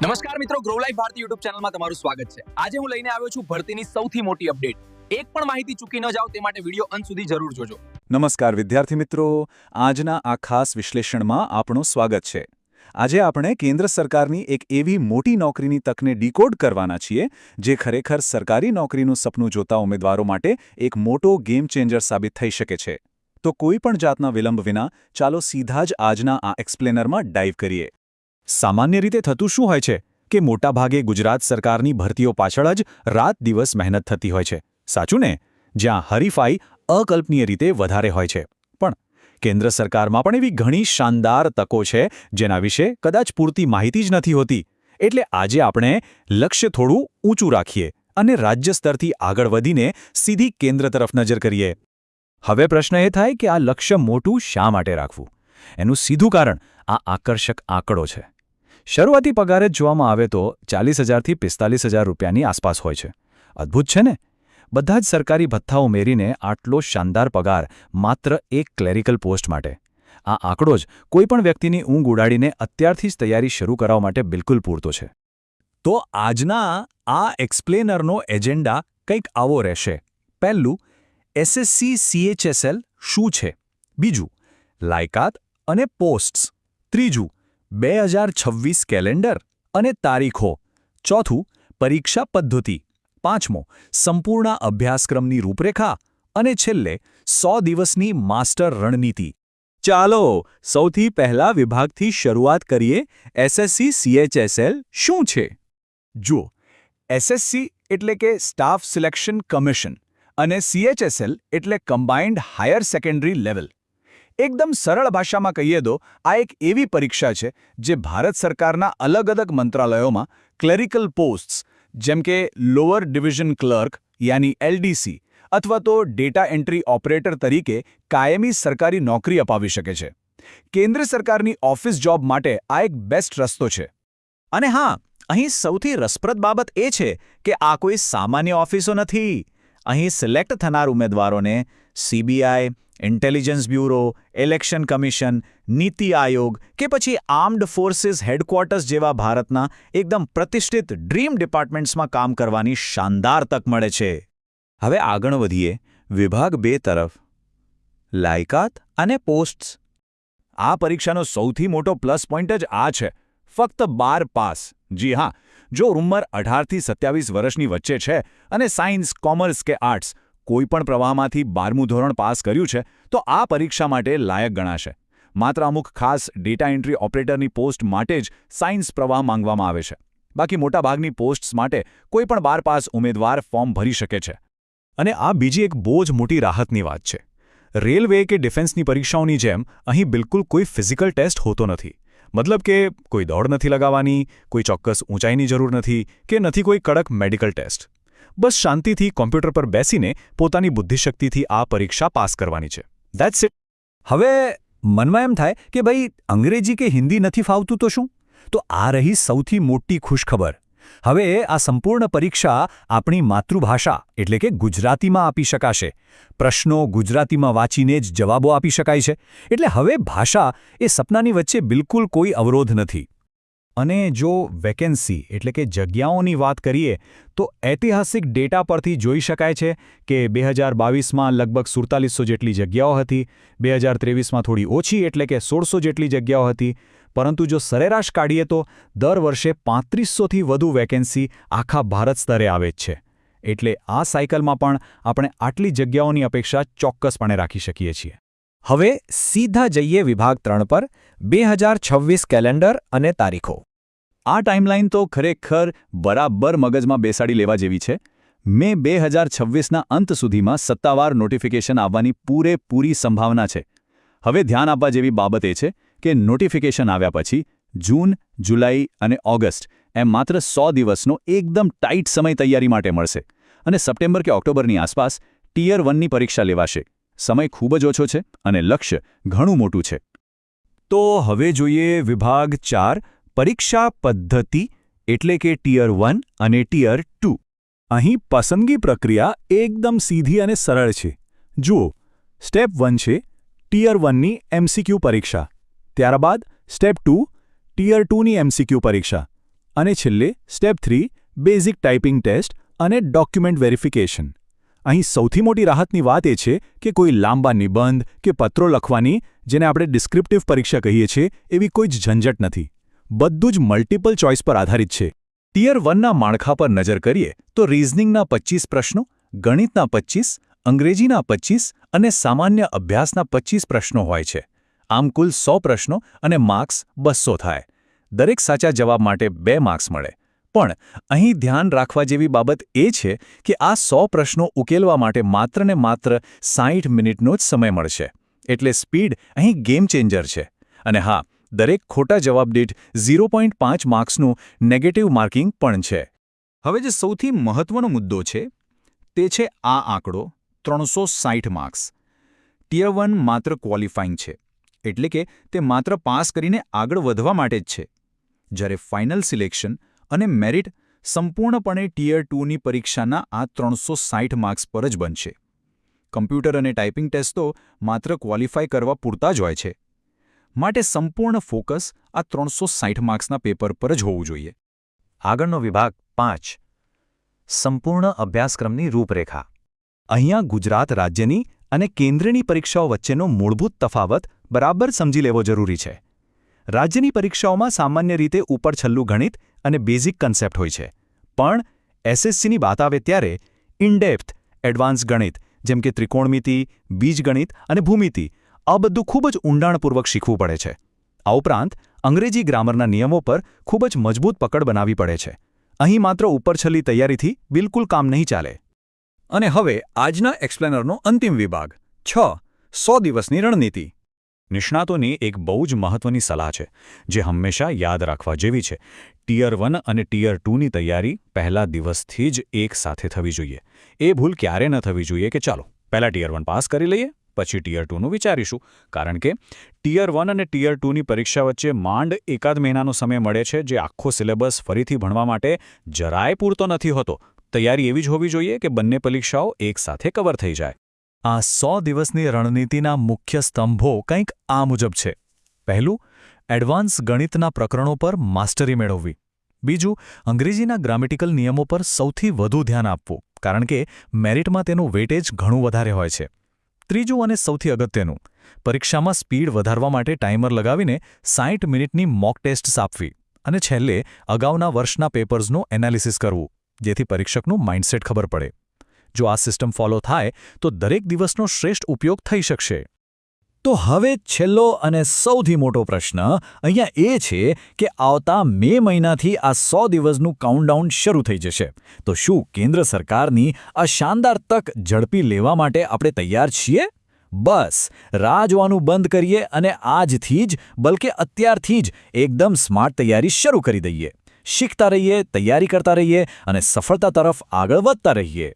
નમસ્કાર મિત્રો, grow life Bharati YouTube ચેનલમાં તમારું સ્વાગત છે। આજે હું લઈને આવ્યો છું ભરતીની સૌથી મોટી અપડેટ। એક પણ માહિતી ચૂકી ન જાઓ તે માટે વિડિયો અંત સુધી જરૂર જોજો। નમસ્કાર વિદ્યાર્થી મિત્રો, આજના આ ખાસ વિશ્લેષણમાં આપનું સ્વાગત છે। આજે આપણે કેન્દ્ર સરકારની એક એવી મોટી નોકરીની તકને ડીકોડ કરવાના છીએ જે ખરેખર સરકારી નોકરીનું સપનું જોતા ઉમેદવારો માટે એક મોટો ગેમ ચેન્જર સાબિત થઈ શકે છે। તો કોઈ પણ જાતના વિલંબ વિના ચાલો સીધા જ આજના આ એક્સપ્લેનરમાં ડાઇવ કરીએ। સામાન્ય રીતે થતું શું હોય છે કે મોટાભાગે ગુજરાત સરકારની ભરતીઓ પાછળ જ રાત દિવસ મહેનત થતી હોય છે, સાચું ને? જ્યાં હરીફાઈ અકલ્પનીય રીતે વધારે હોય છે। પણ કેન્દ્ર સરકારમાં પણ એવી ઘણી શાનદાર તકો છે જેના વિશે કદાચ પૂરતી માહિતી જ નથી હોતી। એટલે આજે આપણે લક્ષ્ય થોડું ઊંચું રાખીએ અને રાજ્ય સ્તરથી આગળ વધીને સીધી કેન્દ્ર તરફ નજર કરીએ। હવે પ્રશ્ન એ થાય કે આ લક્ષ્ય મોટું શા માટે રાખવું? એનું સીધું કારણ આ આકર્ષક આંકડો છે। શરૂઆતી પગાર જ જોવામાં આવે તો 40,000 થી 45,000 રૂપિયાની આસપાસ હોય છે। અદ્ભુત છે ને? બધા જ સરકારી ભથ્થા ઉમેરીને આટલો શાનદાર પગાર માત્ર એક ક્લેરિકલ પોસ્ટ માટે। આ આંકડો જ કોઈપણ વ્યક્તિની ઊંઘ ઉડાડીને અત્યારથી જ તૈયારી શરૂ કરવા માટે બિલકુલ પૂરતો છે। તો આજના આ એક્સપ્લેનરનો એજન્ડા કંઈક આવો રહેશે। પહેલું, SSC CHSL શું છે? બીજું, લાયકાત અને પોસ્ટ્સ। ત્રીજું, 2026 કેલેન્ડર અને તારીખો। ચોથું, પરીક્ષા પદ્ધતિ। પાંચમો, સંપૂર્ણ અભ્યાસક્રમની રૂપરેખા। અને છેલ્લે 100 દિવસની માસ્ટર રણનીતિ। ચાલો સૌથી પહેલા વિભાગથી શરૂઆત કરીએ। SSC CHSL શું છે? જુઓ, SSC એટલે કે સ્ટાફ સિલેક્શન કમિશન અને CHSL એટલે કમ્બાઇન્ડ હાયર સેકન્ડરી લેવલ। એકદમ સરળ ભાષામાં કહીએ તો આ એક એવી પરીક્ષા છે જે ભારત સરકારના અલગ અલગ મંત્રાલયોમાં ક્લેરિકલ પોસ્ટ્સ જેમ કે લોઅર ડિવિઝન ક્લર્ક યાની LDC અથવા તો ડેટા એન્ટ્રી ઓપરેટર તરીકે કાયમી સરકારી નોકરી અપાવી શકે છે। કેન્દ્ર સરકારની ઓફિસ જોબ માટે આ એક બેસ્ટ રસ્તો છે। અને હા, અહીં સૌથી રસપ્રદ બાબત એ છે કે આ કોઈ સામાન્ય ઓફિસો નથી। અહીં સિલેક્ટ થનાર ઉમેદવારોને CBI, intelligence bureau, election commission, NITI Aayog કે પછી આર્મ્ડ ફોર્સિસ હેડક્વાર્ટર્સ જેવા ભારતના એકદમ પ્રતિષ્ઠિત ડ્રીમ ડિપાર્ટમેન્ટ્સમાં કામ કરવાની શાનદાર તક મળે છે। હવે આગળ વધીએ વિભાગ 2 તરફ। લાયકાત અને પોસ્ટ્સ। આ પરીક્ષાનો સૌથી મોટો પ્લસ પોઈન્ટ જ આ છે, ફક્ત 12 પાસ। જી હા, જો ઉંમર 18 થી 27 વર્ષની વચ્ચે છે અને સાયન્સ, કોમર્સ કે આર્ટ્સ કોઈપણ પ્રવાહમાંથી 12મું ધોરણ પાસ કર્યું છે તો આ પરીક્ષા માટે લાયક ગણાશે। માત્ર અમુક ખાસ ડેટા એન્ટ્રી ઓપરેટરની પોસ્ટ માટે જ સાયન્સ પ્રવાહ માંગવામાં આવે છે। બાકી મોટાભાગની પોસ્ટ્સ માટે કોઈપણ 12 પાસ ઉમેદવાર ફોર્મ ભરી શકે છે। અને આ બીજી એક બહુ જ મોટી રાહતની વાત છે। રેલવે કે ડિફેન્સની પરીક્ષાઓની જેમ અહીં બિલકુલ કોઈ ફિઝિકલ ટેસ્ટ હોતો નથી। મતલબ કે કોઈ દોડ નથી લગાવવાની, કોઈ ચોક્કસ ઊંચાઈની જરૂર નથી કે નથી કોઈ કડક મેડિકલ ટેસ્ટ। બસ શાંતિથી કોમ્પ્યુટર પર બેસીને પોતાની બુદ્ધિશક્તિથી આ પરીક્ષા પાસ કરવાની છે। That's it. હવે મનમાં એમ થાય કે ભાઈ અંગ્રેજી કે હિન્દી નથી ફાવતું તો શું? તો આ રહી સૌથી મોટી ખુશખબર। હવે આ સંપૂર્ણ પરીક્ષા આપણી માતૃભાષા એટલે કે ગુજરાતીમાં આપી શકાશે। પ્રશ્નો ગુજરાતીમાં વાંચીને જ જવાબો આપી શકાય છે। એટલે હવે ભાષા એ સપનાની વચ્ચે બિલકુલ કોઈ અવરોધ નથી। અને જો વેકેન્સી એટલે કે જગ્યાઓની વાત કરીએ તો ઐતિહાસિક ડેટા પરથી જોઈ શકાય છે કે 2022માં લગભગ 4700 જેટલી જગ્યાઓ હતી, 2023માં થોડી ઓછી એટલે કે 1600 જેટલી જગ્યાઓ હતી। પરંતુ જો સરેરાશ કાઢીએ તો દર વર્ષે 3500થી વધુ વેકેન્સી આખા ભારત સ્તરે આવે જ છે। એટલે આ સાયકલમાં પણ આપણે આટલી જગ્યાઓની અપેક્ષા ચોક્કસપણે રાખી શકીએ છીએ। હવે સીધા જઈએ વિભાગ 3 પર। 2026 કેલેન્ડર અને તારીખો। આ ટાઈમલાઈન તો ખરેખર બરાબર મગજમાં બેસાડી લેવા જેવી છે। મે 2026ના અંત સુધીમાં સત્તાવાર નોટિફિકેશન આવવાની પૂરેપૂરી સંભાવના છે। હવે ધ્યાન આપવા જેવી બાબત એ છે કે નોટિફિકેશન આવ્યા પછી જૂન, જુલાઈ અને ઓગસ્ટ એમ માત્ર 100 દિવસનો એકદમ ટાઈટ સમય તૈયારી માટે મળશે અને સપ્ટેમ્બર કે ઓક્ટોબરની આસપાસ ટિયર 1ની પરીક્ષા લેવાશે। સમય ખૂબ જ ઓછો છે અને લક્ષ્ય ઘણું મોટું છે। તો હવે જોઈએ વિભાગ 4, પરીક્ષા પદ્ધતિ એટલે કે ટિયર 1 અને ટિયર 2। અહીં પસંદગી પ્રક્રિયા એકદમ સીધી અને સરળ છે। જુઓ, સ્ટેપ 1 છે ટિયર 1ની MCQ પરીક્ષા। ત્યારબાદ સ્ટેપ 2 ટિયર 2ની MCQ પરીક્ષા। અને છેલ્લે સ્ટેપ 3 બેઝિક ટાઈપિંગ ટેસ્ટ અને ડોક્યુમેન્ટ વેરિફિકેશન. અહીં સૌથી મોટી રાહતની વાત એ છે કે કોઈ લાંબા નિબંધ કે પત્રો લખવાની, જેને આપણે ડિસ્ક્રિપ્ટિવ પરીક્ષા કહીએ છીએ, એવી કોઈ જ ઝંઝટ નથી. બધું જ મલ્ટિપલ ચોઇસ પર આધારિત છે. ટિયર 1ના માળખા પર નજર કરીએ તો રીઝનિંગના 25 પ્રશ્નો, ગણિતના 25, અંગ્રેજીના 25 અને સામાન્ય અભ્યાસના 25 પ્રશ્નો હોય છે. આમ કુલ 100 પ્રશ્નો અને માર્ક્સ 200 થાય. દરેક સાચા જવાબ માટે 2 માર્ક્સ મળે. પણ અહીં ધ્યાન રાખવા જેવી બાબત એ છે કે આ 100 પ્રશ્નો ઉકેલવા માટે માત્ર ને માત્ર 60 મિનિટનો જ સમય મળશે. એટલે સ્પીડ અહીં ગેમ ચેન્જર છે. અને હા, દરેક ખોટા જવાબ દીઠ 0.5 માર્ક્સનું નેગેટિવ માર્કિંગ પણ છે. હવે જે સૌથી મહત્વનો મુદ્દો છે તે છે આ આંકડો 360 માર્ક્સ. ટિયર 1 માત્ર ક્વોલિફાઇંગ છે, એટલે કે તે માત્ર પાસ કરીને આગળ વધવા માટે જ છે. જ્યારે ફાઇનલ સિલેક્શન અને મેરિટ સંપૂર્ણપણે ટિયર 2ની પરીક્ષાના આ 360 માર્ક્સ પર જ બનશે. કમ્પ્યુટર અને ટાઈપિંગ ટેસ્ટ તો માત્ર ક્વોલિફાય કરવા પૂરતા જ હોય છે. માટે સંપૂર્ણ ફોકસ આ 360 માર્ક્સના પેપર પર જ હોવું જોઈએ. આગળનો વિભાગ 5 સંપૂર્ણ અભ્યાસક્રમની રૂપરેખા. અહીંયા ગુજરાત રાજ્યની અને કેન્દ્રની પરીક્ષાઓ વચ્ચેનો મૂળભૂત તફાવત બરાબર સમજી લેવો જરૂરી છે. રાજ્યની પરીક્ષાઓમાં સામાન્ય રીતે ઉપર છલ્લું ગણિત અને બેઝિક કન્સેપ્ટ હોય છે. પણ એસએસસીની વાત આવે ત્યારે ઇનડેપ્થ એડવાન્સ ગણિત, જેમ કે ત્રિકોણમિતિ, બીજગણિત અને ભૂમિતિ, આ બધું ખૂબ જ ઊંડાણપૂર્વક શીખવું પડે છે. આ ઉપરાંત અંગ્રેજી ગ્રામરના નિયમો પર ખૂબ જ મજબૂત પકડ બનાવવી પડે છે. અહીં માત્ર ઉપરછલ્લી તૈયારીથી બિલકુલ કામ નહીં ચાલે. અને હવે આજના એક્સપ્લેનરનો અંતિમ વિભાગ 6 100 દિવસની રણનીતિ. નિષ્ણાતોની એક બહુ જ મહત્વની સલાહ છે, જે હંમેશા યાદ રાખવા જેવી છે. ટિયર 1 અને ટિયર 2ની તૈયારી પહેલા દિવસથી જ એક સાથે થવી જોઈએ. એ ભૂલ ક્યારે ન થવી જોઈએ કે ચાલો પહેલા ટિયર 1 પાસ કરી લઈએ, પછી ટિયર 2નું વિચારીશું. કારણ કે ટિયર 1 અને ટિયર 2ની પરીક્ષા વચ્ચે માંડ એકાદ મહિનાનો સમય મળે છે, જે આખો સિલેબસ ફરીથી ભણવા માટે જરાય પૂરતો નથી હોતો. તૈયારી એવી જ હોવી જોઈએ કે બંને પરીક્ષાઓ એકસાથે કવર થઈ જાય. આ 100 દિવસની રણનીતિના મુખ્ય સ્તંભો કંઈક આ મુજબ છે. પહેલું, એડવાન્સ ગણિતના પ્રકરણો પર માસ્ટરી મેળવવી. બીજું, અંગ્રેજીના ગ્રામેટિકલ નિયમો પર સૌથી વધુ ધ્યાન આપવું, કારણ કે મેરિટમાં તેનું વેટેજ ઘણું વધારે હોય છે. ત્રીજું અને સૌથી અગત્યનું, પરીક્ષામાં સ્પીડ વધારવા માટે ટાઈમર લગાવીને 60 મિનિટની મોક ટેસ્ટ્સ આપવી. અને છેલ્લે, અગાઉના વર્ષના પેપર્સનું એનાલિસિસ કરવું, જેથી પરીક્ષકનું માઇન્ડસેટ ખબર પડે. જો આ સિસ્ટમ ફોલો થાય તો દરેક દિવસનો શ્રેષ્ઠ ઉપયોગ થઈ શકશે. તો હવે છેલ્લો અને સૌથી મોટો પ્રશ્ન અહીંયા એ છે કે આવતા મે મહિનાથી આ 100 દિવસનું કાઉન્ટડાઉન શરૂ થઈ જશે. તો શું કેન્દ્ર સરકારની આ શાનદાર તક ઝડપી લેવા માટે આપણે તૈયાર છીએ? બસ રાહ જોવાનું બંધ કરીએ અને આજથી જ, બલકે અત્યારથી જ એકદમ સ્માર્ટ તૈયારી શરૂ કરી દઈએ. શીખતા રહીએ, તૈયારી કરતા રહીએ અને સફળતા તરફ આગળ વધતા રહીએ.